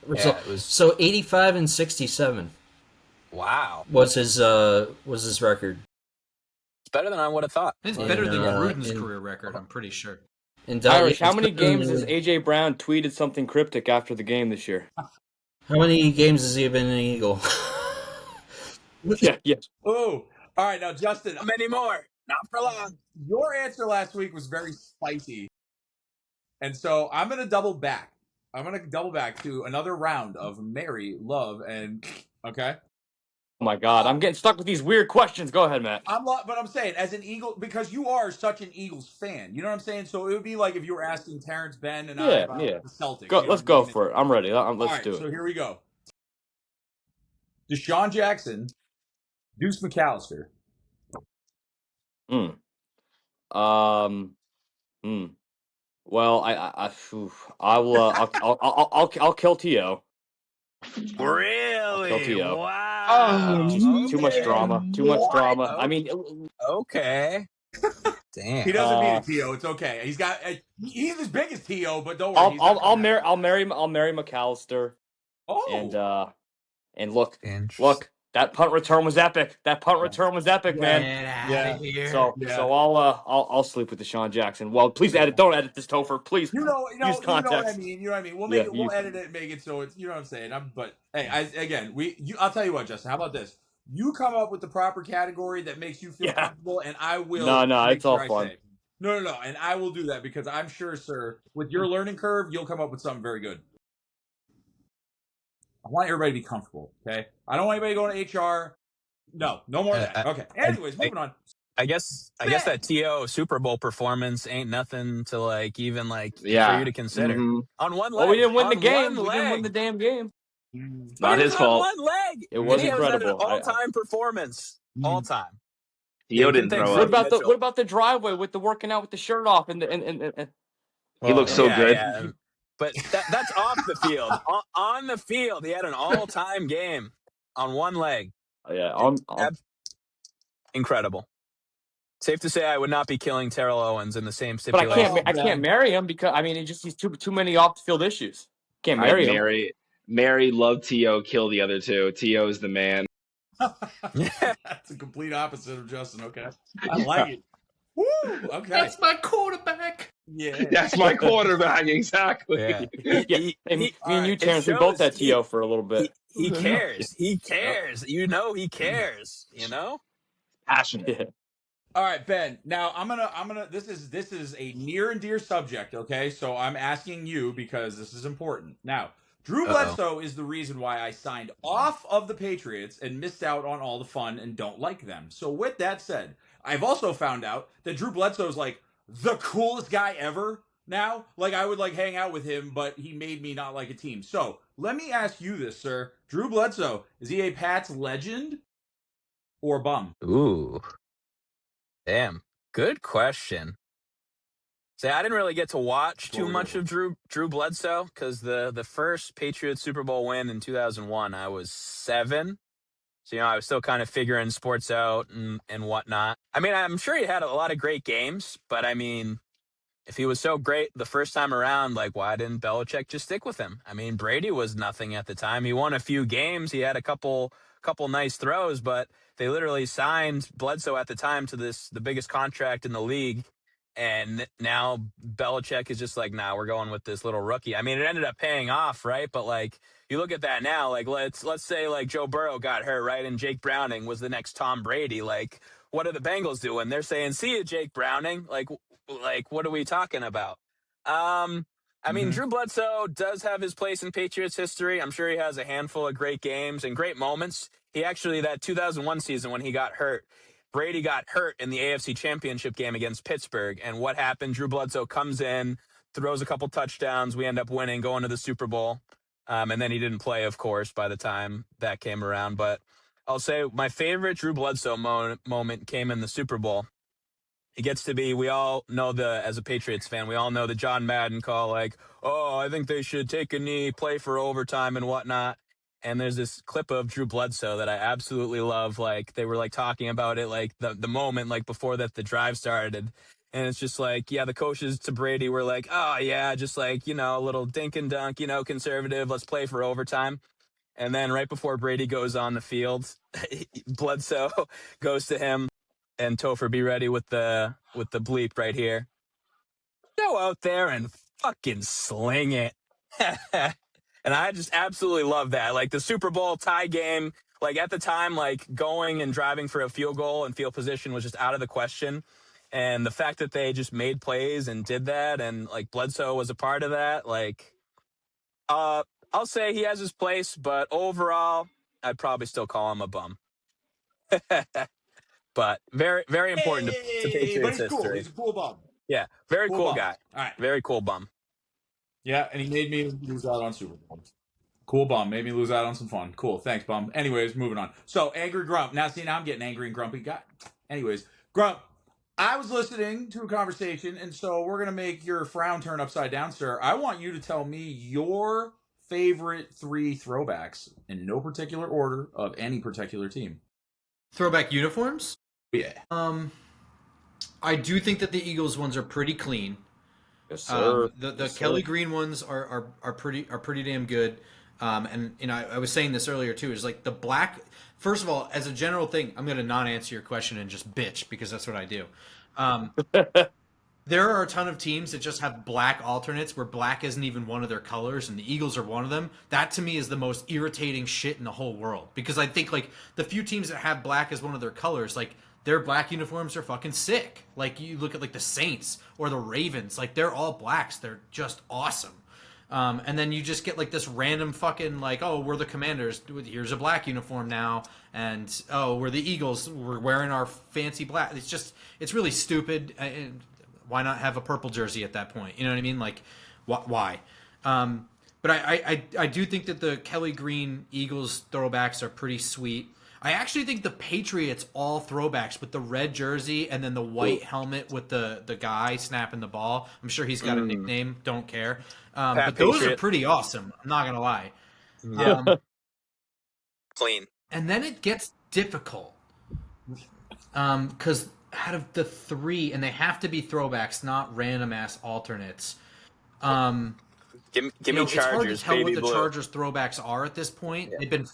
result. It was... So 85 and 67. Wow. Was his record? It's better than I would have thought. It's better than Gruden's career record, I'm pretty sure. Irish, how many games has AJ Brown tweeted something cryptic after the game this year? How many games has he been an Eagle? Yeah. Oh, all right. Now, Justin, how many more? Not for long. Your answer last week was very spicy, and so I'm going to double back. I'm going to double back to another round of Mary, Love, and okay. Oh my God, I'm getting stuck with these weird questions. Go ahead, Matt. But I'm saying, as an Eagle, because you are such an Eagles fan, you know what I'm saying? So it would be like if you were asking Terrence, Ben, and I about the Celtics. Let's go for it. I'm ready. Let's do it. So here we go. Deshaun Jackson, Deuce McAllister. Well, I'll kill T.O. Really? Wow. Too much drama. What? I mean, okay. Damn. He doesn't need a T.O. It's okay. He's as big as T.O., but don't worry. I'll marry McAllister. Oh. And look, that punt return was epic. Man. Get out of here. So I'll sleep with Deshaun Jackson. Well, please don't edit this, Topher. Please. Use context. You know what I mean. We'll edit it and make it so it's, you know what I'm saying. But hey, I'll tell you what, Justin. How about this? You come up with the proper category that makes you feel comfortable, and I will. No, it's all fun. No, and I will do that because I'm sure, sir, with your learning curve, you'll come up with something very good. I want everybody to be comfortable, okay? I don't want anybody going to HR. No more of that. Okay. Anyways, moving on. I guess that T.O. Super Bowl performance ain't nothing to for you to consider. Mm-hmm. On one leg. Well, we didn't win the game. We didn't win the damn game. Not his fault. On one leg. It was incredible. An all-time performance. All time. T.O. didn't throw up. What about the driveway with the working out with the shirt off and he looks so good. Yeah. But that's off the field. On the field, he had an all-time game on one leg. Yeah, incredible. Safe to say, I would not be killing Terrell Owens in the same stipulation. But I can't marry him because he's too many off-the-field issues. Can't marry him. Mary loved T.O. Kill the other two. T.O. is the man. That's a complete opposite of Justin. Okay, I like it. Woo! Okay, that's my quarterback. Yeah, that's my quarterback. Exactly. Yeah. Me and you, Terrence, we both had T.O. for a little bit. He cares. He cares. He cares. Passionate. Yeah. All right, Ben. Now I'm gonna. This is a near and dear subject. Okay, so I'm asking you because this is important. Now, Drew Bledsoe is the reason why I signed off of the Patriots and missed out on all the fun and don't like them. So with that said, I've also found out that Drew Bledsoe is like the coolest guy ever now. Like I would hang out with him, but he made me not like a team. So let me ask you this, sir. Drew Bledsoe, is he a Pats legend or bum? Ooh. Damn. Good question. See, I didn't really get to watch too much of Drew Bledsoe because the first Patriots Super Bowl win in 2001, I was 7. So, I was still kind of figuring sports out and whatnot. I mean, I'm sure he had a lot of great games, but I mean, if he was so great the first time around, like, why didn't Belichick just stick with him? I mean, Brady was nothing at the time. He won a few games. He had a couple nice throws, but they literally signed Bledsoe at the time to the biggest contract in the league. And now Belichick is just like, nah, we're going with this little rookie. I mean, it ended up paying off, right? But like, you look at that now, like let's say like Joe Burrow got hurt, right? And Jake Browning was the next Tom Brady. Like, what are the Bengals doing? They're saying, see you, Jake Browning. Like, what are we talking about? I mean, Drew Bledsoe does have his place in Patriots history. I'm sure he has a handful of great games and great moments. He actually, that 2001 season when he got hurt, Brady got hurt in the AFC Championship game against Pittsburgh. And what happened? Drew Bledsoe comes in, throws a couple touchdowns. We end up winning, going to the Super Bowl. And then he didn't play, of course, by the time that came around. But I'll say my favorite Drew Bledsoe moment came in the Super Bowl. It gets to be, we all know as a Patriots fan, we all know the John Madden call, like, oh, I think they should take a knee, play for overtime and whatnot. And there's this clip of Drew Bledsoe that I absolutely love. Like, they were like talking about it, like the moment, like before the drive started. And it's just like, yeah, the coaches to Brady were like, oh yeah, just like, a little dink and dunk, conservative, let's play for overtime. And then right before Brady goes on the field, Bledsoe goes to him, and Topher, be ready with the bleep right here. Go out there and fucking sling it. And I just absolutely love that. Like the Super Bowl tie game, like at the time, like going and driving for a field goal and field position was just out of the question. And the fact that they just made plays and did that, and like Bledsoe was a part of that, like, I'll say he has his place, but overall, I'd probably still call him a bum. But very, very important to Patriots but he's history. Cool. He's a cool bum. Yeah, very cool guy. All right. Very cool bum. Yeah, and he made me lose out on Super Bowl. Cool bum. Made me lose out on some fun. Cool. Thanks, bum. Anyways, moving on. So, Angry Grump. Now I'm getting angry and grumpy. Anyways, Grump, I was listening to a conversation, and so we're going to make your frown turn upside down, sir. I want you to tell me your favorite 3 throwbacks in no particular order of any particular team. Throwback uniforms? Yeah. I do think that the Eagles ones are pretty clean. Yes, sir. The Yes, Kelly sir. Green ones are pretty damn good. And I was saying this earlier too. Is like the black. First of all, as a general thing, I'm going to not answer your question and just bitch because that's what I do. There are a ton of teams that just have black alternates where black isn't even one of their colors, and the Eagles are one of them. That to me is the most irritating shit in the whole world, because I think like the few teams that have black as one of their colors, like their black uniforms are fucking sick. Like you look at like the Saints or the Ravens, like they're all blacks. They're just awesome. And then you just get like this random fucking like, oh, we're the Commanders. Here's a black uniform now. And, oh, we're the Eagles. We're wearing our fancy black. It's really stupid. Why not have a purple jersey at that point? You know what I mean? Like, why? But I do think that the Kelly Green Eagles throwbacks are pretty sweet. I actually think the Patriots all throwbacks with the red jersey and then the white helmet with the guy snapping the ball. I'm sure he's got a nickname. Don't care. But those are pretty awesome. I'm not going to lie. Yeah. Clean. And then it gets difficult. Because out of the 3, and they have to be throwbacks, not random ass alternates. Give me Chargers. It's hard to tell baby what the blue. Chargers throwbacks are at this point. Yeah. They've been,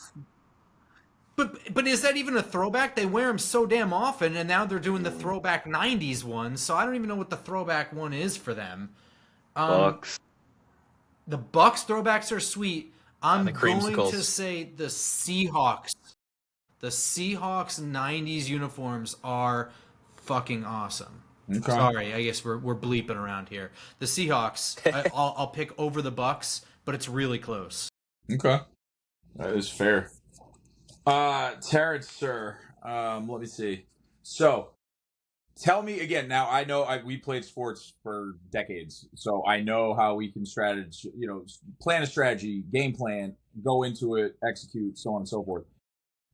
but is that even a throwback? They wear them so damn often, and now they're doing the throwback '90s ones. So I don't even know what the throwback one is for them. Bucks. The Bucks throwbacks are sweet. I'm the going creamsicles. to say the Seahawks. The Seahawks '90s uniforms are fucking awesome. Okay. Sorry, I guess we're bleeping around here. The Seahawks, I'll pick over the Bucks, but it's really close. Okay. That is fair. Terrence, sir. Let me see. So, tell me again. Now, I know we played sports for decades, so I know how we can plan a strategy, game plan, go into it, execute, so on and so forth.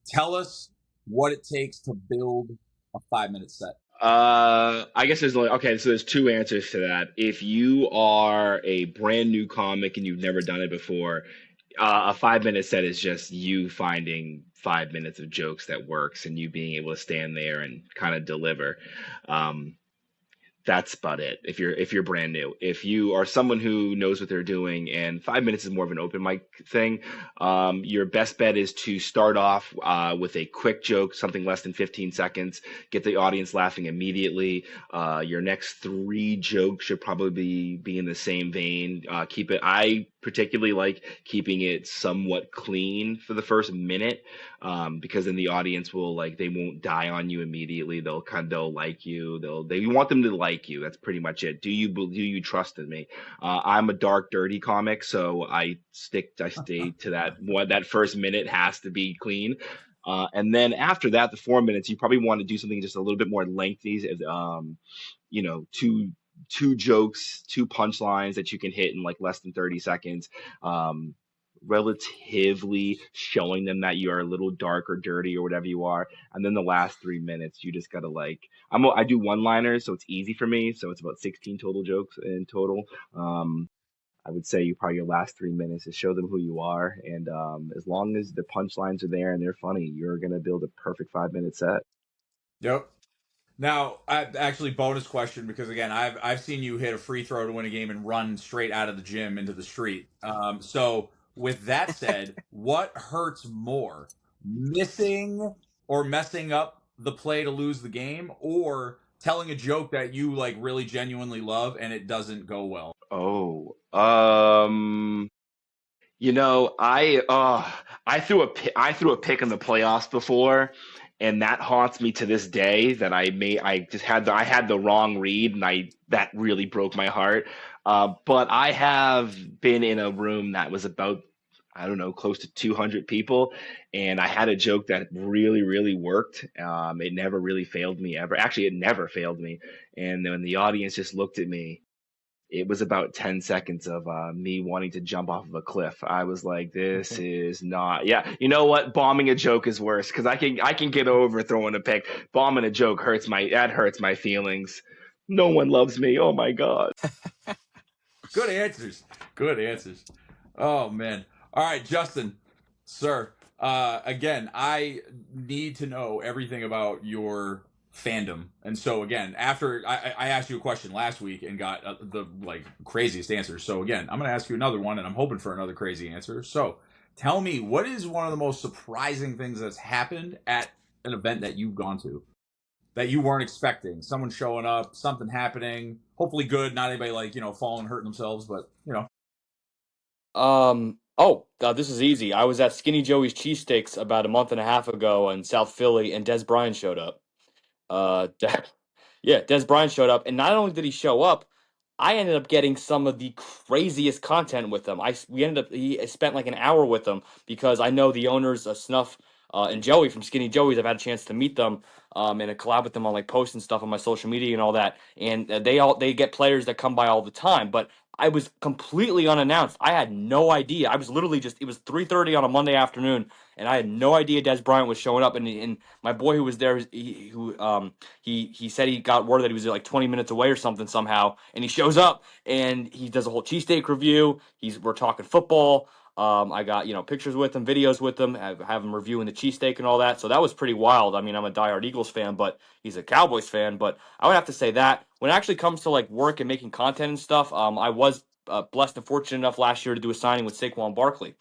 Tell us what it takes to build a 5-minute set. I guess there's 2 answers to that. If you are a brand new comic and you've never done it before, a 5-minute set is just you finding 5 minutes of jokes that works and you being able to stand there and kind of deliver. that's about it. If you're brand new, if you are someone who knows what they're doing, and 5 minutes is more of an open mic thing, your best bet is to start off with a quick joke, something less than 15 seconds, get the audience laughing immediately. Your next 3 jokes should probably be in the same vein. Keep it. I particularly like keeping it somewhat clean for the first minute, because then the audience will they won't die on you immediately. They'll like you. They want them to like you. That's pretty much it. Do you trust in me? I'm a dark, dirty comic, so I stay to that. That first minute has to be clean. And then after that, the 4 minutes, you probably want to do something just a little bit more lengthy. Two jokes, 2 punchlines that you can hit in less than 30 seconds. Relatively showing them that you are a little dark or dirty or whatever you are. And then the last 3 minutes, you just gotta I do one-liners, so it's easy for me. So it's about 16 total jokes in total. I would say your last 3 minutes is show them who you are, and as long as the punchlines are there and they're funny, you're gonna build a perfect 5-minute set. Yep. Now, actually, bonus question, because again, I've seen you hit a free throw to win a game and run straight out of the gym into the street. So, with that said, what hurts more, missing or messing up the play to lose the game, or telling a joke that you really genuinely love and it doesn't go well? Oh, I threw a pick in the playoffs before, and that haunts me to this day. That I had the wrong read, and that really broke my heart. But I have been in a room that was about, I don't know, close to 200 people, and I had a joke that really, really worked. It never really failed me ever. Actually, it never failed me. And then the audience just looked at me, it was about 10 seconds of me wanting to jump off of a cliff. I was like, this is not, yeah. You know what? Bombing a joke is worse, because I can get over throwing a pick. Bombing a joke hurts my feelings. No one loves me. Oh my God. Good answers. Good answers. Oh man. All right, Justin, sir. Again, I need to know everything about your fandom, and so again, after I asked you a question last week and got the craziest answers, so again, I'm going to ask you another one, and I'm hoping for another crazy answer. So, tell me, what is one of the most surprising things that's happened at an event that you've gone to, that you weren't expecting? Someone showing up, something happening, hopefully good, not anybody falling, hurting themselves, but This is easy. I was at Skinny Joey's Cheesesteaks about a month and a half ago in South Philly, and Des Bryant showed up. Yeah, Des Bryant showed up, and not only did he show up, I ended up getting some of the craziest content with him. He spent like an hour with them, because I know the owners of Snuff and Joey from Skinny Joey's. I've had a chance to meet them and to collab with them on posts and stuff on my social media and all that. And they get players that come by all the time, but I was completely unannounced. I had no idea. I was literally it was 3:30 on a Monday afternoon, and I had no idea Des Bryant was showing up. And my boy who was there, he said he got word that he was 20 minutes away or something somehow, and he shows up and he does a whole cheesesteak review. We're talking football. I got pictures with him, videos with him, have him reviewing the cheesesteak and all that. So that was pretty wild. I mean, I'm a diehard Eagles fan, but he's a Cowboys fan. But I would have to say that when it actually comes to work and making content and stuff, I was blessed and fortunate enough last year to do a signing with Saquon Barkley.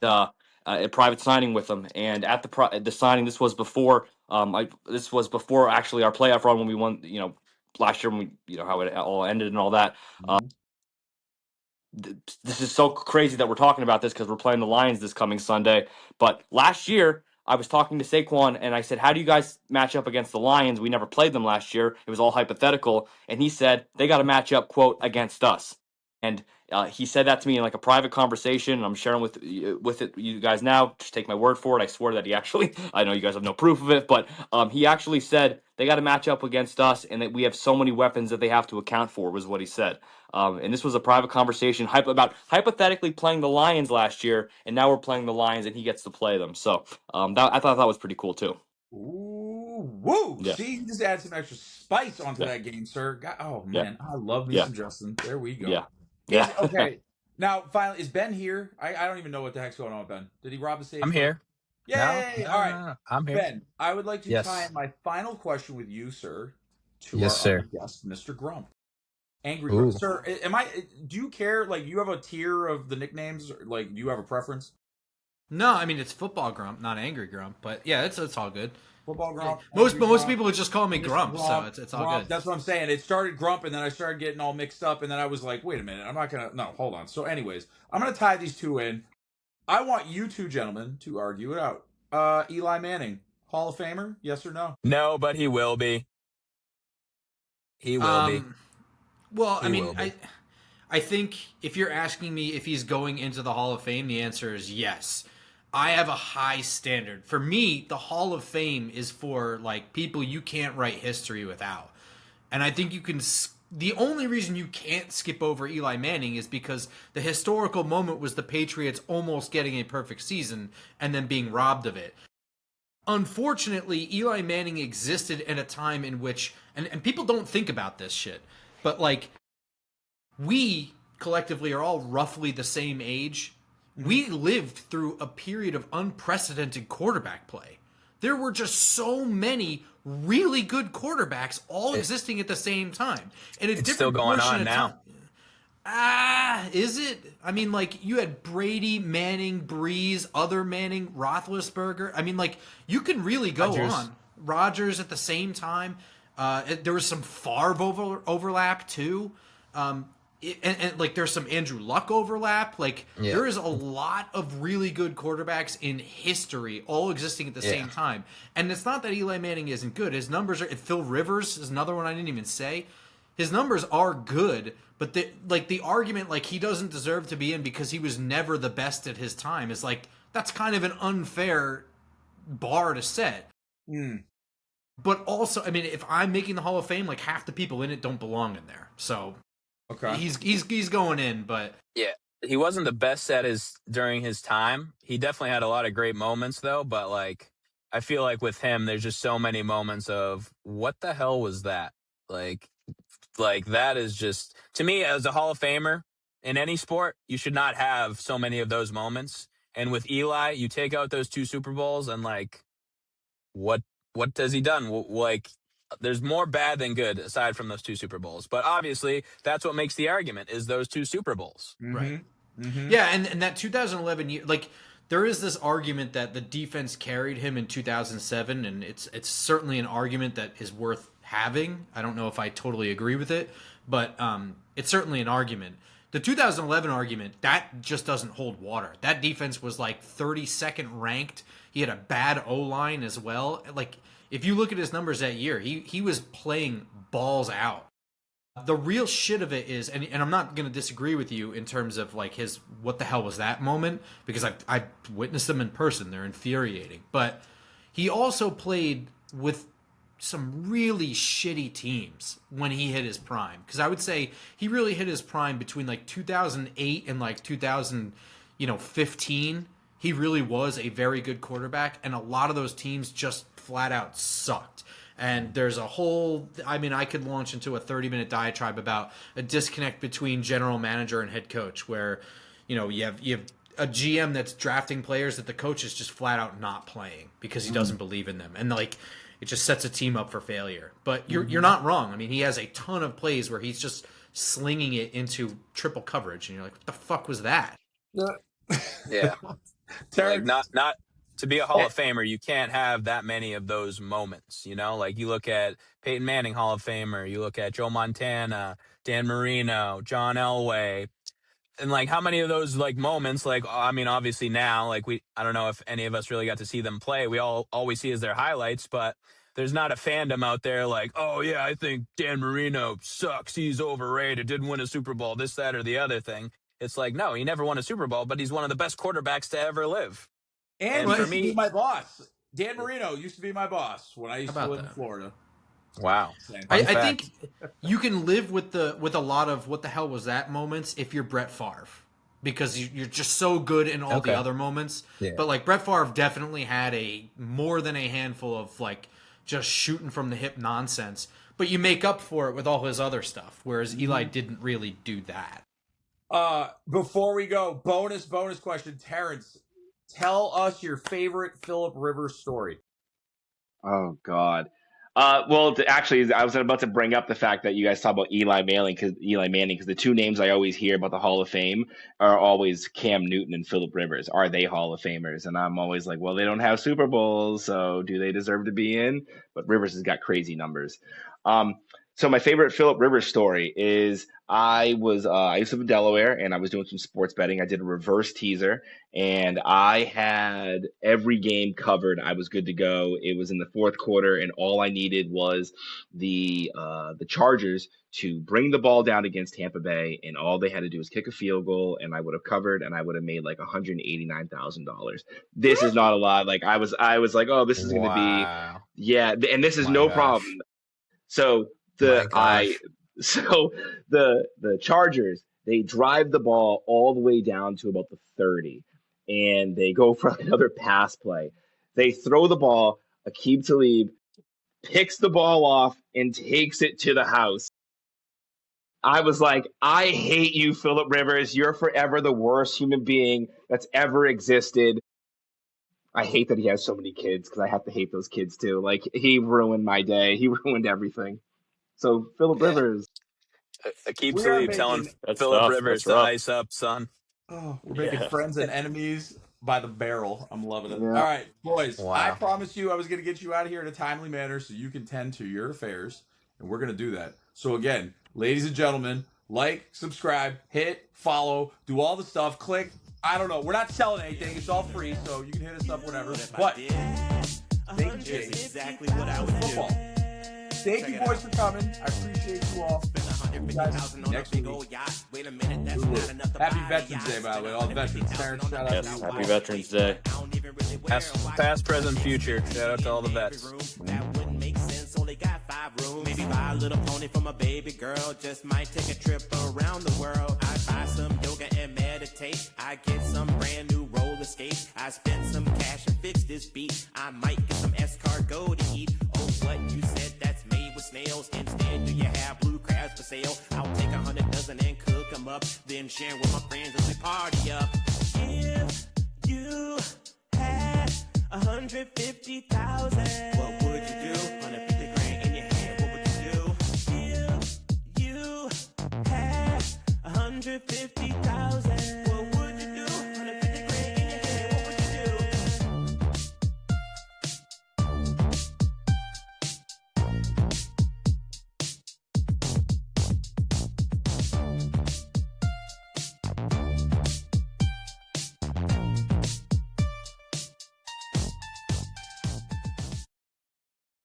A private signing with him, and at the signing, this was before actually our playoff run when we won, last year, when we, how it all ended and all that. This is so crazy that we're talking about this, because we're playing the Lions this coming Sunday. But last year, I was talking to Saquon, and I said, how do you guys match up against the Lions? We never played them last year. It was all hypothetical. And he said, they got to match up, quote, against us. And he said that to me in a private conversation, and I'm sharing with you guys now. Just take my word for it. I swear that he actually, I know you guys have no proof of it, but he actually said they got to match up against us, and that we have so many weapons that they have to account for, was what he said. And this was a private conversation about hypothetically playing the Lions last year, and now we're playing the Lions, and he gets to play them. So I thought that was pretty cool too. Ooh, woo! Yeah. See, you just add some extra spice onto that game, sir. Oh man, I love me some Justin. There we go. Yeah. Okay. Now, finally, is Ben here? I don't even know what the heck's going on with Ben. Did he rob the stage? I'm here. Yay! No, All right, I'm here. Ben. I would like to Yes. tie in my final question with you, sir, to Yes, our sir. other guest, Mr. Grump. Angry Ooh. Grump. Sir, do you care? Like, you have a tier of the nicknames? Like, do you have a preference? No, I mean, it's Football Grump, not Angry Grump. But yeah, it's all good. Football Grump. Most Grump, people would just call me Mr. Grump, so it's all Grump. good. That's what I'm saying. It started Grump, and then I started getting all mixed up, and then I was like, wait a minute, I'm not gonna. No, hold on. So, anyways, I'm gonna tie these two in. I want you two gentlemen to argue it out. Eli Manning, Hall of Famer, yes or no? No, but he will be. He will be. Well, He I mean, will be. I think if you're asking me if he's going into the Hall of Fame, the answer is yes. I have a high standard. For me, the Hall of Fame is for like people you can't write history without. And I think you can. The only reason you can't skip over Eli Manning is because the historical moment was the Patriots almost getting a perfect season and then being robbed of it. Unfortunately, Eli Manning existed in a time in which, and people don't think about this shit, but like, we collectively are all roughly the same age. We lived through a period of unprecedented quarterback play. There were just so many really good quarterbacks all existing at the same time. And it's still going on now. Is it? I mean, like, you had Brady, Manning, Breeze, other Manning, Roethlisberger. I mean, like, you can really go on. Rodgers at the same time. There was some Favre overlap, too. And like, there's some Andrew Luck overlap. Like, there is a lot of really good quarterbacks in history all existing at the same time. And it's not that Eli Manning isn't good. His numbers are... Phil Rivers is another one I didn't even say. His numbers are good, but the argument like he doesn't deserve to be in because he was never the best at his time is like, that's kind of an unfair bar to set. But also, I mean, if I'm making the Hall of Fame, like half the people in it don't belong in there. So okay, he's going in, but yeah, he wasn't the best at during his time. He definitely had a lot of great moments though, but like I feel like with him, there's just so many moments of what the hell was that? Like that is just, to me, as a Hall of Famer in any sport, you should not have so many of those moments. And with Eli, you take out those 2 Super Bowls and like, what has he done? Like, there's more bad than good aside from those 2 Super Bowls. But obviously, that's what makes the argument is those 2 Super Bowls. Right. Yeah, and that 2011 year, like, there is this argument that the defense carried him in 2007, and it's certainly an argument that is worth having. I don't know if I totally agree with it, but it's certainly an argument. The 2011 argument, that just doesn't hold water. That defense was like 32nd ranked. He had a bad O-line as well. Like, if you look at his numbers that year, he was playing balls out. The real shit of it is, and I'm not going to disagree with you in terms of like his what the hell was that moment, because I've witnessed them in person. They're infuriating. But he also played with some really shitty teams when he hit his prime. Because I would say he really hit his prime between like 2008 and like 2015. He really was a very good quarterback, and a lot of those teams just flat out sucked. And there's a whole, I mean, I could launch into a 30-minute diatribe about a disconnect between general manager and head coach, where, you know, you have a GM that's drafting players that the coach is just flat out not playing because he doesn't believe in them, and like it just sets a team up for failure. But you're not wrong. I mean, he has a ton of plays where he's just slinging it into triple coverage, and you're like, what the fuck was that? Yeah. Like not to be a Hall of Famer, you can't have that many of those moments, you know? Like, you look at Peyton Manning, Hall of Famer, you look at Joe Montana, Dan Marino, John Elway, and like how many of those like moments, like, I mean, obviously now, like, I don't know if any of us really got to see them play. We all we see is their highlights, but there's not a fandom out there like, oh yeah, I think Dan Marino sucks, he's overrated, didn't win a Super Bowl, this, that, or the other thing. It's like, no, he never won a Super Bowl, but he's one of the best quarterbacks to ever live. And for me, my boss, Dan Marino, used to be my boss when I used to live in Florida. Wow. I think you can live with a lot of what the hell was that moments if you're Brett Favre, because you're just so good in all the other moments. Yeah. But like Brett Favre definitely had more than a handful of like just shooting from the hip nonsense, but you make up for it with all his other stuff, whereas Eli didn't really do that. Before we go, bonus question, Terrence, tell us your favorite Phillip Rivers story. Oh God. Actually, I was about to bring up the fact that you guys talk about Eli Manning because the two names I always hear about the Hall of Fame are always Cam Newton and Phillip Rivers. Are they Hall of Famers? And I'm always like, well, they don't have Super Bowls, so do they deserve to be in? But Rivers has got crazy numbers. So my favorite Phillip Rivers story is I used to live in Delaware and I was doing some sports betting. I did a reverse teaser and I had every game covered. I was good to go. It was in the fourth quarter and all I needed was the Chargers to bring the ball down against Tampa Bay, and all they had to do was kick a field goal and I would have covered and I would have made like $189,000. This is not a lot. Like I was like, oh, this is going to be, yeah. And this is no problem. So the Chargers, they drive the ball all the way down to about the 30 and they go for another pass play. They throw the ball, Aqib Talib picks the ball off and takes it to the house. I was like, I hate you, Phillip Rivers. You're forever the worst human being that's ever existed. I hate that he has so many kids because I have to hate those kids too. Like, he ruined my day. He ruined everything. So, Phillip Rivers. Aqib Talib telling Phillip Rivers to ice up, son. Oh, we're making friends and enemies by the barrel. I'm loving it. Yeah. All right, boys. Wow. I promised you I was going to get you out of here in a timely manner so you can tend to your affairs, and we're going to do that. So, again, ladies and gentlemen, like, subscribe, hit, follow, do all the stuff, click. I don't know. We're not selling anything. It's all free, so you can hit us up, whatever. But thank you, Jay. Exactly what I would do. Thank you, boys, for coming. I appreciate you all. Guys, next week. Happy Veterans Day, by the way. All the veterans. Terrence, shout out to you. Happy Veterans Day. Past, present, future. Shout out to all the vets. Maybe buy a little pony for my baby girl. Just might take a trip around the world. I buy some yoga and meditate. I get some brand new roller skates. I spend some cash and fix this beat. I might get some escargot to eat. Oh, what you said that's made with snails. Instead, do you have blue crabs for sale? I'll take 100 dozen and cook them up. Then share with my friends as we party up. If you had 150,000, what would you do? 150 grand in your hand, what would you do? If you had 150,000.